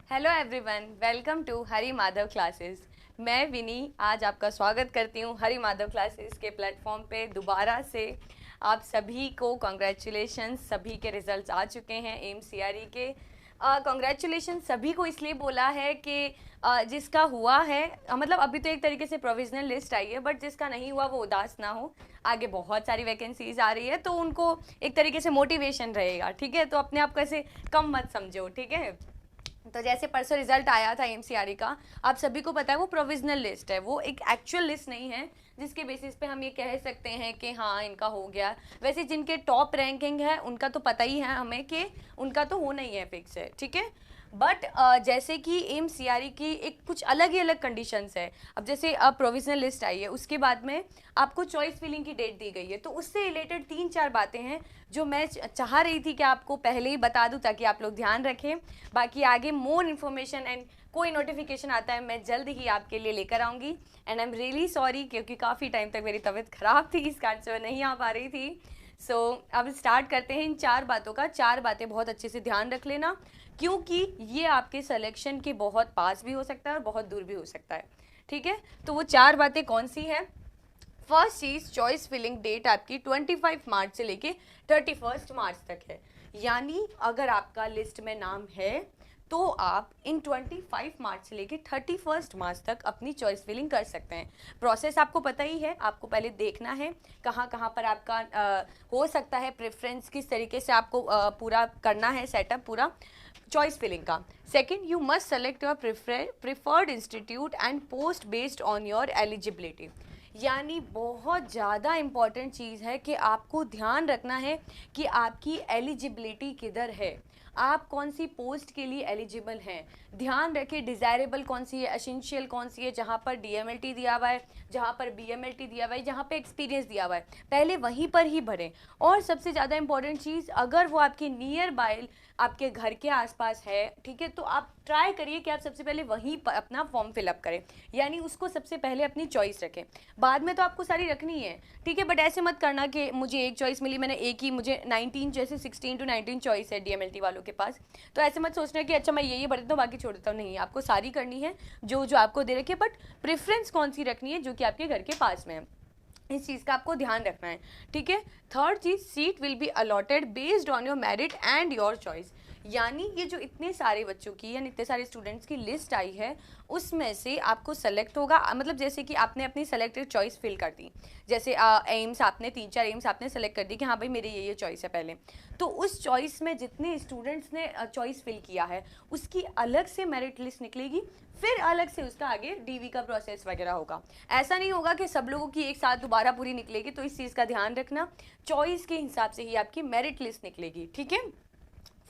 Hello everyone, welcome to Hari Madhav classes. मैं विनी आज आपका स्वागत करती हूँ हरि माधव क्लासेस के प्लेटफॉर्म पे दोबारा से। आप सभी को कॉन्ग्रेचुलेशंस, सभी के रिजल्ट्स आ चुके हैं एम्स सीआरई के। कॉन्ग्रेचुलेशन सभी को इसलिए बोला है कि जिसका हुआ है मतलब अभी तो एक तरीके से प्रोविजनल लिस्ट आई है, बट जिसका नहीं हुआ वो उदास ना हो। आगे बहुत सारी वैकेंसीज आ रही है तो उनको एक तरीके से मोटिवेशन रहेगा, ठीक है। तो अपने आप को ऐसे कम मत समझो, ठीक है। तो जैसे परसों रिजल्ट आया था एमसीआरई का, आप सभी को पता है वो प्रोविजनल लिस्ट है, वो एक एक्चुअल लिस्ट नहीं है जिसके बेसिस पे हम ये कह सकते हैं कि हाँ इनका हो गया। वैसे जिनके टॉप रैंकिंग है उनका तो पता ही है हमें कि उनका तो होना ही है, फिक्स है, ठीक है। बट जैसे कि एम सीआरई की एक कुछ अलग ही अलग कंडीशंस है। अब जैसे अब प्रोविजनल लिस्ट आई है, उसके बाद में आपको चॉइस फिलिंग की डेट दी गई है, तो उससे रिलेटेड 3-4 बातें हैं जो मैं चाह रही थी कि आपको पहले ही बता दूं ताकि आप लोग ध्यान रखें। बाकी आगे मोर इन्फॉर्मेशन एंड कोई नोटिफिकेशन आता है मैं जल्द ही आपके लिए लेकर आऊँगी। And I am really sorry क्योंकि काफ़ी टाइम तक मेरी तबीयत ख़राब थी, इस कारण से मैं नहीं आ पा रही थी। अब स्टार्ट करते हैं इन 4 बातों का। 4 बातें बहुत अच्छे से ध्यान रख लेना, क्योंकि ये आपके सिलेक्शन के बहुत पास भी हो सकता है और बहुत दूर भी हो सकता है, ठीक है। तो वो 4 बातें कौन सी है? फर्स्ट चीज, चॉइस फिलिंग डेट आपकी 25 मार्च से लेके 31 मार्च तक है। यानी अगर आपका लिस्ट में नाम है तो आप इन 25 मार्च से लेके 31 मार्च तक अपनी चॉइस फिलिंग कर सकते हैं। प्रोसेस आपको पता ही है, आपको पहले देखना है कहाँ कहाँ पर आपका हो सकता है प्रेफरेंस, किस तरीके से आपको पूरा करना है सेटअप पूरा चॉइस फिलिंग का। Second, you must select your preferred institute and post based on your eligibility. यानी बहुत ज़्यादा इम्पॉर्टेंट चीज़ है कि आपको ध्यान रखना है कि आपकी एलिजिबिलिटी किधर है, आप कौन सी पोस्ट के लिए एलिजिबल हैं। ध्यान रखें डिज़ायरेबल कौन सी है, एसेंशियल कौन सी है, जहाँ पर डीएमएलटी दिया हुआ है, जहाँ पर बीएमएलटी दिया हुआ है, जहाँ पे एक्सपीरियंस दिया हुआ है, पहले वहीं पर ही भरें। और सबसे ज़्यादा इंपॉर्टेंट चीज़, अगर वो आपके नियर बाय आपके घर के आसपास है, ठीक है, तो आप ट्राई करिए कि आप सबसे पहले वहीं पर अपना फॉर्म फिलअप करें, यानी उसको सबसे पहले अपनी चॉइस रखें। बाद में तो आपको सारी रखनी है, ठीक है, बट ऐसे मत करना कि मुझे एक चॉइस मिली, मैंने एक ही, मुझे 19 जैसे 16 to 19 चॉइस है डीएमएलटी वालों के पास, तो ऐसे मत सोचना कि अच्छा मैं ये भर देता हूँ बाकी छोड़ देता हूँ। नहीं, आपको सारी करनी है जो जो आपको दे रखे, बट प्रेफरेंस कौन सी रखनी है जो कि आपके घर के पास में है, इस चीज़ का आपको ध्यान रखना है, ठीक है। Third cheese, seat will be allotted based on your merit and your choice. यानी ये जो इतने सारे बच्चों की यानी इतने सारे स्टूडेंट्स की लिस्ट आई है, उसमें से आपको सेलेक्ट होगा, मतलब जैसे कि आपने अपनी सेलेक्टेड चॉइस फिल कर दी, जैसे एम्स आपने 3-4 एम्स आपने सेलेक्ट कर दी कि हाँ भाई मेरी ये चॉइस है पहले, तो उस चॉइस में जितने स्टूडेंट्स ने चॉइस फिल किया है उसकी अलग से मेरिट लिस्ट निकलेगी, फिर अलग से उसका आगे डीवी का प्रोसेस वगैरह होगा। ऐसा नहीं होगा कि सब लोगों की एक साथ दोबारा पूरी निकलेगी, तो इस चीज़ का ध्यान रखना, चॉइस के हिसाब से ही आपकी मेरिट लिस्ट निकलेगी, ठीक है।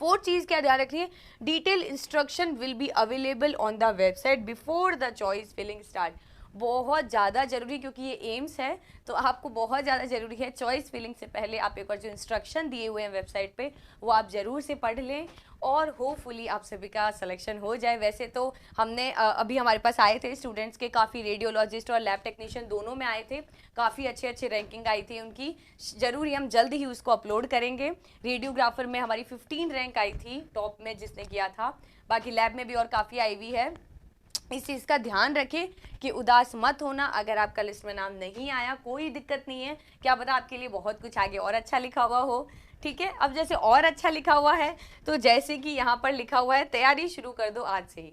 फोर्थ चीज़ क्या ध्यान रखनी है, detail instruction will be available on the website before the choice filling start. बहुत ज़्यादा ज़रूरी, क्योंकि ये एम्स है तो आपको बहुत ज़्यादा ज़रूरी है चॉइस फिलिंग से पहले आप एक बार जो इंस्ट्रक्शन दिए हुए हैं वेबसाइट पे वो आप ज़रूर से पढ़ लें और होपफुली आप सभी का सिलेक्शन हो जाए। वैसे तो हमने अभी हमारे पास आए थे स्टूडेंट्स के काफ़ी, रेडियोलॉजिस्ट और लैब टेक्नीशियन दोनों में आए थे, काफ़ी अच्छे अच्छे रैंकिंग आई थी उनकी। ज़रूर ही हम जल्द ही उसको अपलोड करेंगे। रेडियोग्राफर में हमारी 15 रैंक आई थी टॉप में जिसने किया था, बाकी लैब में भी और काफ़ी आई हुई है। इस चीज़ का ध्यान रखें कि उदास मत होना, अगर आपका लिस्ट में नाम नहीं आया कोई दिक्कत नहीं है, क्या पता आपके लिए बहुत कुछ आगे और अच्छा लिखा हुआ हो, ठीक है। अब जैसे और अच्छा लिखा हुआ है, तो जैसे कि यहाँ पर लिखा हुआ है तैयारी शुरू कर दो आज से ही।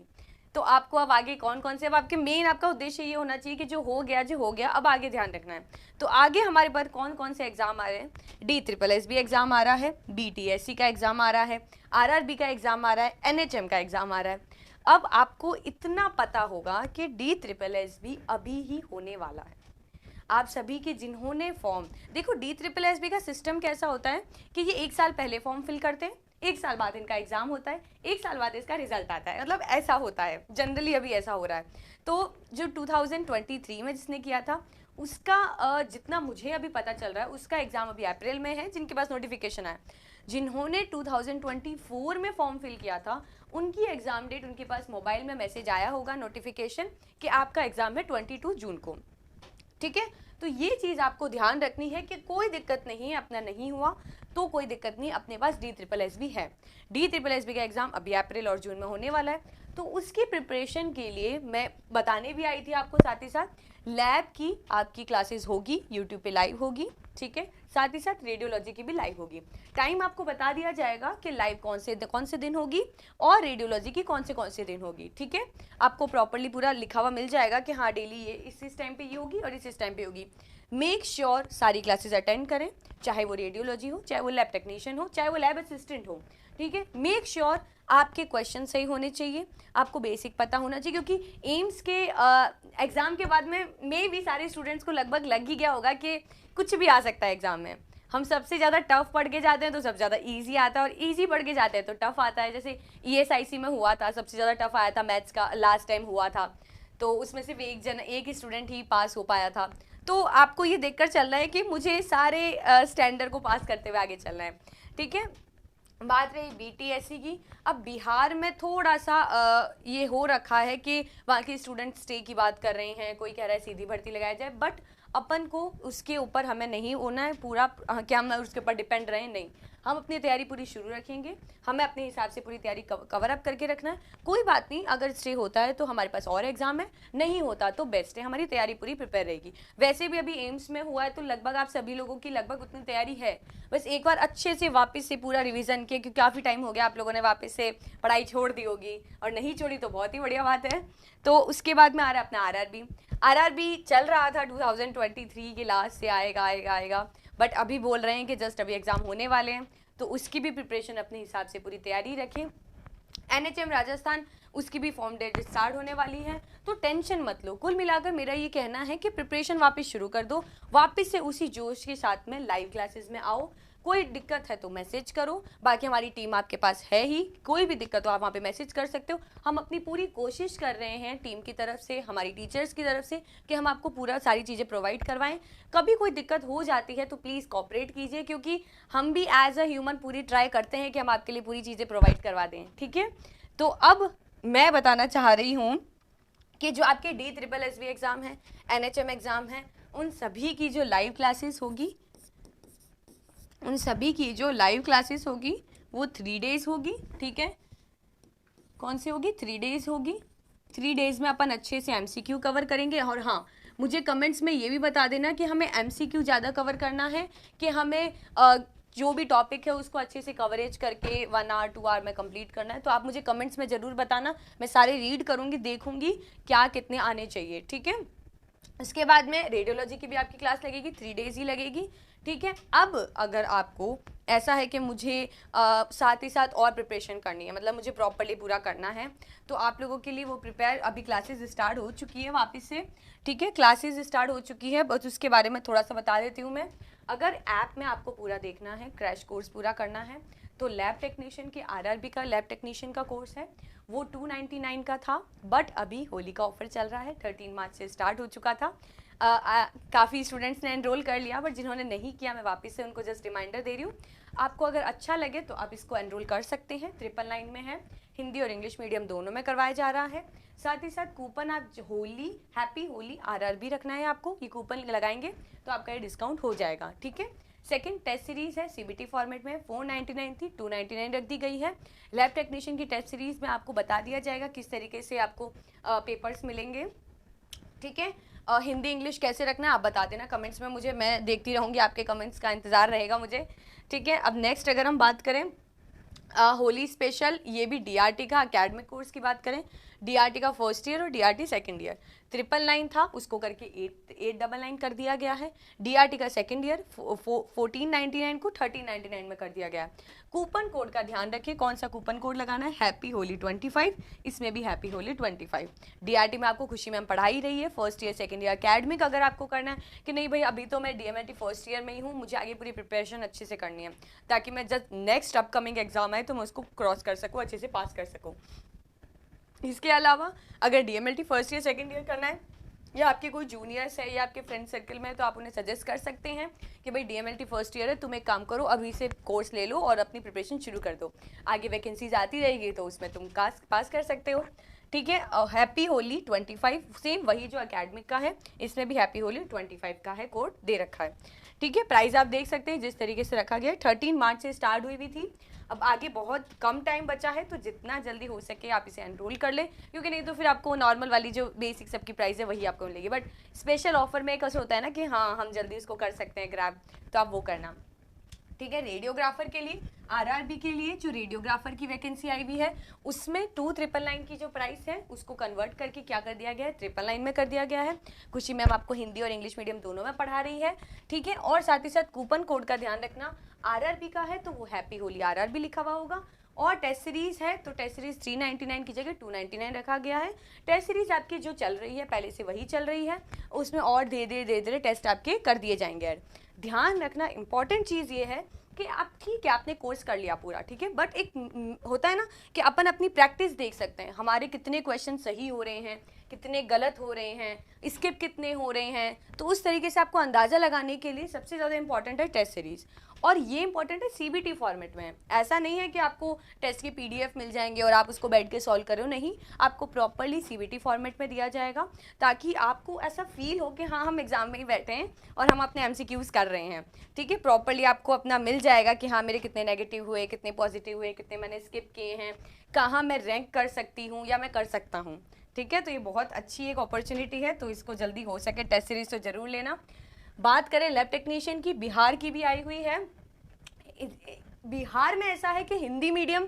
तो आपको अब आगे कौन कौन से, अब आपके मेन आपका उद्देश्य ये होना चाहिए कि जो हो गया अब आगे ध्यान रखना है। तो आगे हमारे पास कौन कौन से एग्जाम आ रहे हैं, DSSS एग्जाम आ रहा है, BTSC का एग्जाम आ रहा है, RRB का एग्जाम आ रहा है, NHM का एग्जाम आ रहा है। अब आपको इतना पता होगा कि DSSS भी अभी ही होने वाला है। आप सभी के जिन्होंने फॉर्म, देखो DSSS का सिस्टम कैसा होता है कि ये 1 साल पहले फॉर्म फिल करते हैं, 1 साल बाद इनका एग्जाम होता है, 1 साल बाद इसका रिजल्ट आता है, मतलब ऐसा होता है जनरली, अभी ऐसा हो रहा है। तो जो 2023 में जिसने किया था उसका जितना मुझे अभी पता चल रहा है उसका एग्जाम अभी अप्रैल में है, जिनके पास नोटिफिकेशन आया। जिन्होंने 2024 में फॉर्म फिल किया था उनकी एग्जाम डेट उनके पास मोबाइल में मैसेज आया होगा, नोटिफिकेशन कि आपका एग्जाम है 22 जून को, ठीक है। तो ये चीज़ आपको ध्यान रखनी है कि कोई दिक्कत नहीं है, अपना नहीं हुआ तो कोई दिक्कत नहीं, अपने पास DSSS भी है। DSSS का एग्ज़ाम अभी अप्रैल और जून में होने वाला है, तो उसकी प्रिपरेशन के लिए मैं बताने भी आई थी आपको। साथ ही साथ लैब की आपकी क्लासेस होगी, यूट्यूब पे लाइव होगी, ठीक है। साथ ही साथ रेडियोलॉजी की भी लाइव होगी। टाइम आपको बता दिया जाएगा कि लाइव कौन से दिन होगी और रेडियोलॉजी की कौन से दिन होगी, ठीक है। आपको प्रॉपरली पूरा लिखा हुआ मिल जाएगा कि हाँ डेली ये इस टाइम पे ये होगी और इस टाइम पे होगी। मेक श्योर सारी क्लासेस अटेंड करें, चाहे वो रेडियोलॉजी हो, चाहे वो लैब टेक्नीशियन हो, चाहे वो लैब असिस्टेंट हो, ठीक है। मेक श्योर आपके क्वेश्चन सही होने चाहिए, आपको बेसिक पता होना चाहिए, क्योंकि एम्स के एग्ज़ाम के बाद में भी सारे स्टूडेंट्स को लगभग लग ही गया होगा कि कुछ भी आ सकता है एग्ज़ाम में। हम सबसे ज़्यादा टफ पढ़ के जाते हैं तो सबसे ज़्यादा इजी आता है, और इजी पढ़ के जाते हैं तो टफ आता है। जैसे ESIC में हुआ था, सबसे ज़्यादा टफ आया था मैथ्स का, लास्ट टाइम हुआ था, तो उसमें सिर्फ एक स्टूडेंट ही पास हो पाया था। तो आपको ये देखकर चलना है कि मुझे सारे स्टैंडर्ड को पास करते हुए आगे चलना है, ठीक है। बात रही BTSC की, अब बिहार में थोड़ा सा ये हो रखा है कि वहाँ के स्टूडेंट स्टे की बात कर रहे हैं, कोई कह रहा है सीधी भर्ती लगाया जाए, बट अपन को उसके ऊपर हमें नहीं होना है पूरा क्या हम उसके ऊपर डिपेंड रहें, नहीं। हम अपनी तैयारी पूरी शुरू रखेंगे, हमें अपने हिसाब से पूरी तैयारी कवर अप करके रखना है। कोई बात नहीं, अगर स्टे होता है तो हमारे पास और एग्जाम है, नहीं होता तो बेस्ट है, हमारी तैयारी पूरी प्रिपेयर रहेगी। वैसे भी अभी एम्स में हुआ है तो लगभग आप सभी लोगों की लगभग उतनी तैयारी है, बस एक बार अच्छे से वापस से पूरा रिवीजन किया, क्योंकि काफ़ी टाइम हो गया आप लोगों ने वापस से पढ़ाई छोड़ दी होगी, और नहीं छोड़ी तो बहुत ही बढ़िया बात है। तो उसके बाद में आ रहा है अपना RRB चल रहा था 2023 के लास्ट से आएगा, बट अभी बोल रहे हैं कि जस्ट अभी एग्ज़ाम होने वाले हैं, तो उसकी भी प्रिपरेशन अपने हिसाब से पूरी तैयारी रखें। NHM राजस्थान, उसकी भी फॉर्म डेट स्टार्ट होने वाली है, तो टेंशन मत लो। कुल मिलाकर मेरा ये कहना है कि प्रिपरेशन वापस शुरू कर दो, वापस से उसी जोश के साथ में लाइव क्लासेस में आओ। कोई दिक्कत है तो मैसेज करो, बाकी हमारी टीम आपके पास है ही, कोई भी दिक्कत हो आप वहाँ पे मैसेज कर सकते हो। हम अपनी पूरी कोशिश कर रहे हैं टीम की तरफ से, हमारी टीचर्स की तरफ से, कि हम आपको पूरा सारी चीज़ें प्रोवाइड करवाएं। कभी कोई दिक्कत हो जाती है तो प्लीज़ कोऑपरेट कीजिए, क्योंकि हम भी एज अ ह्यूमन पूरी ट्राई करते हैं कि हम आपके लिए पूरी चीज़ें प्रोवाइड करवा दें, ठीक है। तो अब मैं बताना चाह रही हूँ कि जो आपके DSSS एग्ज़ाम है, NHM एग्ज़ाम है, उन सभी की जो लाइव क्लासेस होगी, वो 3 डेज होगी, ठीक है। कौन सी होगी? 3 डेज होगी। 3 डेज में अपन अच्छे से MCQ कवर करेंगे। और हाँ, मुझे कमेंट्स में ये भी बता देना कि हमें MCQ ज़्यादा कवर करना है कि हमें जो भी टॉपिक है उसको अच्छे से कवरेज करके 1 आवर 2 आवर में कंप्लीट करना है। तो आप मुझे कमेंट्स में ज़रूर बताना, मैं सारे रीड करूँगी, देखूँगी क्या कितने आने चाहिए, ठीक है। इसके बाद में रेडियोलॉजी की भी आपकी क्लास लगेगी, 3 डेज ही लगेगी, ठीक है। अब अगर आपको ऐसा है कि मुझे साथ ही साथ और प्रिपरेशन करनी है, मतलब मुझे प्रॉपरली पूरा करना है, तो आप लोगों के लिए वो प्रिपेयर, अभी क्लासेस स्टार्ट हो चुकी है वापस से, ठीक है। क्लासेस स्टार्ट हो चुकी है, बस उसके बारे में थोड़ा सा बता देती हूँ मैं। अगर ऐप में आपको पूरा देखना है, क्रैश कोर्स पूरा करना है, तो लैब टेक्नीशियन के RRB का लैब टेक्नीशियन का कोर्स है, वो 299 का था, बट अभी होली का ऑफर चल रहा है, 13 मार्च से स्टार्ट हो चुका था। काफ़ी स्टूडेंट्स ने एनरोल कर लिया, बट जिन्होंने नहीं किया मैं वापस से उनको जस्ट रिमाइंडर दे रही हूँ। आपको अगर अच्छा लगे तो आप इसको एनरोल कर सकते हैं, 999 में है, हिंदी और इंग्लिश मीडियम दोनों में करवाया जा रहा है। साथ ही साथ कूपन आप होली, हैप्पी होली RRB रखना है आपको, ये कूपन लगाएंगे तो आपका ये डिस्काउंट हो जाएगा, ठीक है। सेकंड टेस्ट सीरीज़ है CBT फॉर्मेट में, 499 थी, 299 रख दी गई है। लैब टेक्नीशियन की टेस्ट सीरीज़ में आपको बता दिया जाएगा किस तरीके से आपको पेपर्स मिलेंगे, ठीक है। हिंदी इंग्लिश कैसे रखना है आप बता देना कमेंट्स में मुझे, मैं देखती रहूँगी, आपके कमेंट्स का इंतज़ार रहेगा मुझे, ठीक है। अब नेक्स्ट अगर हम बात करें होली स्पेशल, ये भी DRT का अकेडमिक कोर्स की बात करें, DRT का फर्स्ट ईयर और DRT सेकंड ईयर, 999 था उसको करके 899 कर दिया गया है। DRT का सेकंड ईयर 1499 को 1399 में कर दिया गया है। कूपन कोड का ध्यान रखिए, कौन सा कूपन कोड लगाना है, हैप्पी होली 25, इसमें भी हैप्पी होली 25। DRT में आपको खुशी मैम पढ़ा ही रही है, first year second year. Academic अगर आपको करना है कि नहीं भाई अभी तो मैं DMLT फर्स्ट ईयर में ही हूँ, मुझे आगे पूरी प्रिपरेशन अच्छे से करनी है, ताकि मैं जब नेक्स्ट अपकमिंग एग्जाम आए तो मैं उसको क्रॉस कर सकूँ, अच्छे से पास कर सकूँ। इसके अलावा अगर DMLT first year second year करना है, या आपके कोई जूनियर्स है या आपके फ्रेंड सर्कल में, तो आप उन्हें सजेस्ट कर सकते हैं कि भाई DMLT फर्स्ट ईयर है, तुम एक काम करो अभी से कोर्स ले लो और अपनी प्रिपरेशन शुरू कर दो, आगे वैकेंसीज आती रहेगी तो उसमें तुम पास कर सकते हो, ठीक है। हैप्पी होली 25, सेम वही जो एकेडमिक का है, इसमें भी हैप्पी होली 25 का है कोड दे रखा है। ठीक है, प्राइस आप देख सकते हैं जिस तरीके से रखा गया है। 13 मार्च से स्टार्ट हुई भी थी, अब आगे बहुत कम टाइम बचा है, तो जितना जल्दी हो सके आप इसे एनरोल कर लें, क्योंकि नहीं तो फिर आपको नॉर्मल वाली जो बेसिक सबकी प्राइस है वही आपको मिलेगी। बट स्पेशल ऑफर में कैसे होता है ना कि हाँ हम जल्दी इसको कर सकते हैं ग्रैब, तो आप वो करना। ठीक है, रेडियोग्राफर के लिए, आरआरबी के लिए जो रेडियोग्राफर की वैकेंसी आई हुई है उसमें 2999 की जो प्राइस है उसको कन्वर्ट करके क्या कर दिया गया है, 999 में कर दिया गया है। खुशी मैम आपको हिंदी और इंग्लिश मीडियम दोनों में पढ़ा रही है। ठीक है, और साथ ही साथ कूपन कोड का ध्यान रखना, आरआरबी का है तो वो हैप्पी होली आरआरबी लिखा हुआ होगा, और टेस्ट सीरीज है तो टेस्ट सीरीज 399 की जगह 299 रखा गया है। टेस्ट सीरीज आपकी जो चल रही है पहले से वही चल रही है, उसमें और धीरे धीरे टेस्ट आपके कर दिए जाएंगे। ध्यान रखना इंपॉर्टेंट चीज़ ये है कि आप ठीक है आपने कोर्स कर लिया पूरा, ठीक है, बट एक होता है ना कि अपन अपनी प्रैक्टिस देख सकते हैं, हमारे कितने क्वेश्चन सही हो रहे हैं, कितने गलत हो रहे हैं, स्किप कितने हो रहे हैं, तो उस तरीके से आपको अंदाज़ा लगाने के लिए सबसे ज़्यादा इंपॉर्टेंट है टेस्ट सीरीज़। और ये इंपॉर्टेंट है सीबीटी फॉर्मेट में, ऐसा नहीं है कि आपको टेस्ट की पीडीएफ मिल जाएंगे और आप उसको बैठ के सॉल्व करो, नहीं, आपको प्रॉपरली सीबीटी फॉर्मेट में दिया जाएगा ताकि आपको ऐसा फील हो कि हाँ हम एग्जाम में ही बैठे हैं और हम अपने एमसीक्यूज कर रहे हैं। ठीक है, प्रॉपरली आपको अपना मिल जाएगा कि हाँ मेरे कितने नेगेटिव हुए, कितने पॉजिटिव हुए, कितने मैंने स्किप किए हैं, कहाँ मैं रैंक कर सकती हूँ या मैं कर सकता हूँ। ठीक है, तो ये बहुत अच्छी एक अपॉर्चुनिटी है, तो इसको जल्दी हो सके टेस्ट सीरीज तो जरूर लेना। बात करें लैब टेक्नीशियन की, बिहार की भी आई हुई है। बिहार में ऐसा है कि हिंदी मीडियम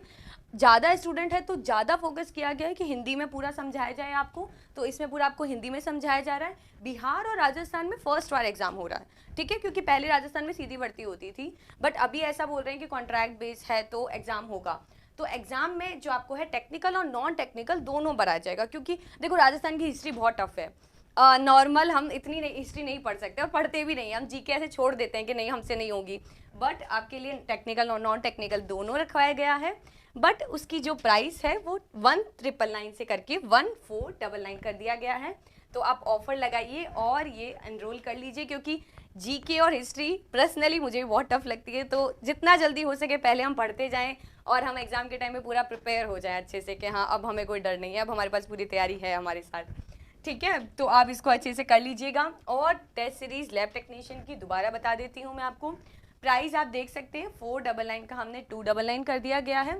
ज़्यादा स्टूडेंट है तो ज़्यादा फोकस किया गया है कि हिंदी में पूरा समझाया जाए आपको, तो इसमें पूरा आपको हिंदी में समझाया जा रहा है। बिहार और राजस्थान में फर्स्ट बार एग्जाम हो रहा है, ठीक है, क्योंकि पहले राजस्थान में सीधी भर्ती होती थी, बट अभी ऐसा बोल रहे हैं कि कॉन्ट्रैक्ट बेस है तो एग्जाम होगा। तो एग्जाम में जो आपको है टेक्निकल और नॉन टेक्निकल दोनों भरा जाएगा, क्योंकि देखो राजस्थान की हिस्ट्री बहुत टफ है। नॉर्मल हम इतनी हिस्ट्री नहीं पढ़ सकते और पढ़ते भी नहीं, हम जीके ऐसे छोड़ देते हैं कि नहीं हमसे नहीं होगी, बट आपके लिए टेक्निकल और नॉन टेक्निकल दोनों रखवाया गया है। बट उसकी जो प्राइस है वो 1999 से करके 1499 कर दिया गया है, तो आप ऑफर लगाइए और ये एनरोल कर लीजिए, क्योंकि जीके और हिस्ट्री पर्सनली मुझे भी बहुत टफ लगती है, तो जितना जल्दी हो सके पहले हम पढ़ते जाएं और हम एग्जाम के टाइम में पूरा प्रिपेयर हो जाए अच्छे से कि हाँ अब हमें कोई डर नहीं है, अब हमारे पास पूरी तैयारी है हमारे साथ। ठीक है, तो आप इसको अच्छे से कर लीजिएगा। और टेस्ट सीरीज लैब टेक्नीशियन की दोबारा बता देती हूँ मैं आपको, प्राइस आप देख सकते हैं 499 का हमने 299 कर दिया गया है।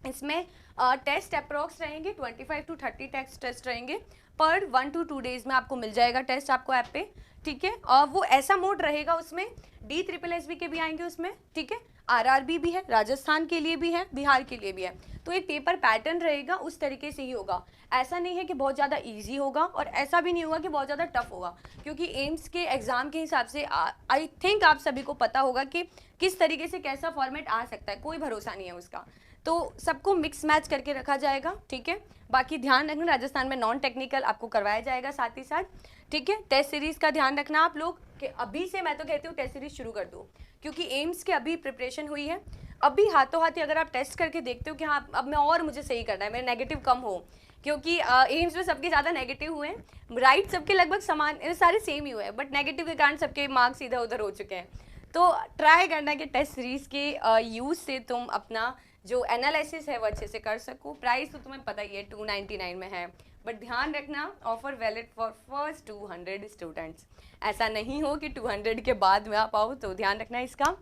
इसमें टेस्ट अप्रोक्स रहेंगे 25 to 30 टेस्ट रहेंगे पर 1 to 2 डेज में आपको मिल जाएगा टेस्ट आपको ऐप पे। ठीक है, और वो ऐसा मोड रहेगा उसमें DSSB के भी आएंगे उसमें, ठीक है, आरआरबी भी है, राजस्थान के लिए भी है, बिहार के लिए भी है, तो एक पेपर पैटर्न रहेगा उस तरीके से ही होगा। ऐसा नहीं है कि बहुत ज़्यादा इजी होगा और ऐसा भी नहीं होगा कि बहुत ज़्यादा टफ होगा, क्योंकि एम्स के एग्ज़ाम के हिसाब से आई थिंक आप सभी को पता होगा कि किस तरीके से कैसा फॉर्मेट आ सकता है, कोई भरोसा नहीं है उसका, तो सबको मिक्स मैच करके रखा जाएगा। ठीक है, बाकी ध्यान रखना राजस्थान में नॉन टेक्निकल आपको करवाया जाएगा साथ ही साथ। ठीक है, टेस्ट सीरीज़ का ध्यान रखना आप लोग कि अभी से मैं तो कहती हूँ टेस्ट सीरीज शुरू कर दो, क्योंकि एम्स की अभी प्रिपरेशन हुई है, अभी हाथों हाथ ही अगर आप टेस्ट करके देखते हो कि हाँ अब मैं और मुझे सही करना है, मेरे नेगेटिव कम हो, क्योंकि एम्स में सबके ज़्यादा नेगेटिव हुए हैं, राइट सबके लगभग समान सारे सेम ही हुए हैं, बट नेगेटिव के कारण सबके मार्क्स इधर उधर हो चुके हैं। तो ट्राई करना कि टेस्ट सीरीज़ के यूज़ से तुम अपना जो एनालिसिस है वो अच्छे से कर सको। प्राइस तो तुम्हें पता ही है 299 में है, बट ध्यान रखना offer valid for first 200 students, ऐसा नहीं हो कि 200 के बाद में आप आओ, तो ध्यान रखना इसका।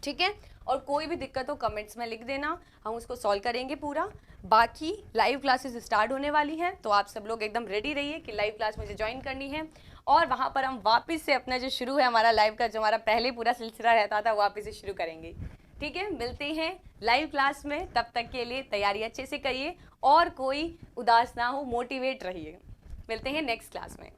ठीक है, और कोई भी दिक्कत हो कमेंट्स में लिख देना, हम उसको सॉल्व करेंगे पूरा। बाकी लाइव क्लासेस स्टार्ट होने वाली है, तो आप सब लोग एकदम रेडी रहिए कि लाइव क्लास मुझे ज्वाइन करनी है, और वहाँ पर हम वापस से अपना जो शुरू है हमारा लाइव का, जो हमारा पहले पूरा सिलसिला रहता था, वापस से शुरू करेंगे। ठीक है, मिलते हैं लाइव क्लास में, तब तक के लिए तैयारी अच्छे से करिए और कोई उदास ना हो, मोटिवेट रहिए। मिलते हैं नेक्स्ट क्लास में।